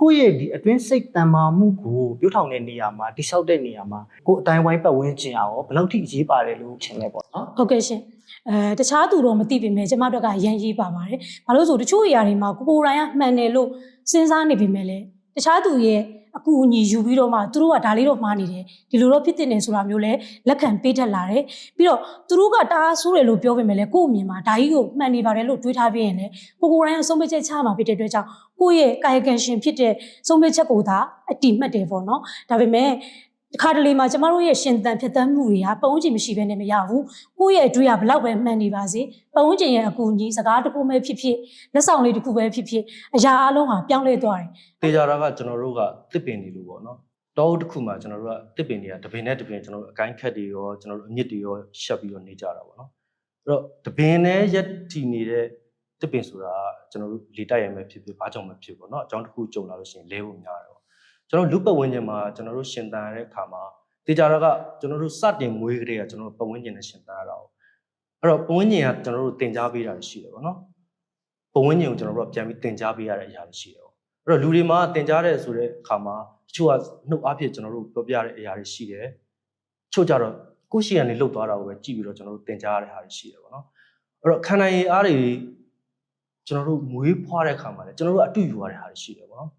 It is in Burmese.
ကိုယ့်ရဲ့ဒီအတွင်းစိတ်တန်မာမှုကိုပြုထောင်တဲ့နေရာမှာတိဆောက်တဲ့နေရာမှာကိုယ်အတိုင်းဝိုင်းပတ်ဝန်းကျင်အောင်ဘယ်လောက်ထိအရေးပါတယ်လို့ထင်လဲပေါ့နော်ဟုတ်ကဲ့ရှင်တခြားသူတော့မသိပေမဲ့ကျမတို့ကရန်ရေးပါပါတယ်ဘာလို့ဆိုတချို့အရာတွေမှာကိုယ်တိုင်ကမှန်တယ်လို့စဉ်းစားနေပေမဲ့လည်းတခြားသူရဲ့အကူအညီယူပြီးတော့မှသူတို့ကဒါလေးတော့မှားနေတယ်ဒီလိုတော့ဖြစ်တင်နေဆိုတာမျိုးလဲလက်ခံပေးတတ်လာတယ်ပြီးတော့သူတို့ကတအားဆိုးတယ်လို့ပြောပေမဲ့လည်းကိုယ့်အမြင်မှာဒါကြီးကိုမှန်နေပါတယ်လို့တွေးထားပြီးရင်လည်းကိုယ်တိုင်ကဆုံးဖြတ်ချက်ချမှာဖြစ်တဲ့အတွက်ကြောင့်ကိုယ့်ရဲ့ကာယကံရှင်ဖြစ်တဲ့ဆုံးဖြတ်ချက်ကိုသာအတိမှတ်တယ်ပေါ့နော်ဒါပေမဲ့တခါတလေမှာကျမတို့ရဲ့ရှင်သန်ဖြစ်တမ်းမှုတွေကပုံဝန်းကျင်မရှိဘဲနဲ့မရဘူးကိုယ့်ရဲ့အတွေ့အကြုံဘလောက်ပဲမှန်နေပါစေပုံဝန်းကျင်ရဲ့အကူအညီစကားတစ်ခုပဲဖြစ်ဖြစ်လက်ဆောင်လေးတစ်ခုပဲဖြစ်ဖြစ်အရာအလုံးဟာပြောင်းလဲသွားတယ်တေချာတာကကျွန်တော်တို့ကတစ်ပင်နေလို့ပေါ့နော်တောတစ်ခုမှာကျွန်တော်တို့ကတစ်ပင်တွေကတပင်နဲ့တပင်ကျွန်တော်တို့အကိုင်းခက်တွေရောကျွန်တော်တို့အမြစ်တွေရောရှက်ပြီးတော့နေကြတာပေါ့နော်အဲ့တော့တပင်နဲ့ရက်ထီနေတဲ့တစ်ပင်ဆိုတာကျွန်တော်တို့လေတိုက်ရမယ်ဖြစ်ဖြစ်ဘာကြောင့်မဖြစ်ပေါ့နော်အကြောင်းတစ်ခုကြုံလာလို့ရှိရင်လဲဖို့များတယ်ပေါ့ကျွန်တော်လူပတ်ဝန်းကျင်မှာကျွန်တော်တို့ရှင်သန်ရတဲ့အခါမှာတေချာတာကကျွန်တော်တို့စတင်မွေးကလေးကကျွန်တော်တို့ပတ်ဝန်းကျင်နဲ့ရှင်သန်ရတာပေါ့အဲ့တော့ပတ်ဝန်းကျင်ကကျွန်တော်တို့တင် जा ပေးတာရှိတယ်ပေါ့နော်ပတ်ဝန်းကျင်ကိုကျွန်တော်တို့ကပြန်ပြီးတင် जा ပေးရတဲ့အရာတွေရှိတယ်ပေါ့အဲ့တော့လူတွေမှာတင် जा တဲ့ဆိုတဲ့အခါမှာတချို့ကနှုတ်အားဖြင့်ကျွန်တော်တို့ပြောပြတဲ့အရာတွေရှိတယ်ချို့ကြတော့ကိုယ့်ရှိရနေလှုပ်သွားတာကိုပဲကြည့်ပြီးတော့ကျွန်တော်တို့တင် जा ရတဲ့ဟာတွေရှိတယ်ပေါ့နော်အဲ့တော့ခန္ဓာရည်အားတွေကျွန်တော်တို့မွေးဖွားတဲ့အခါမှာလည်းကျွန်တော်တို့အတူယူရတဲ့ဟာတွေရှိတယ်ပေါ့နော်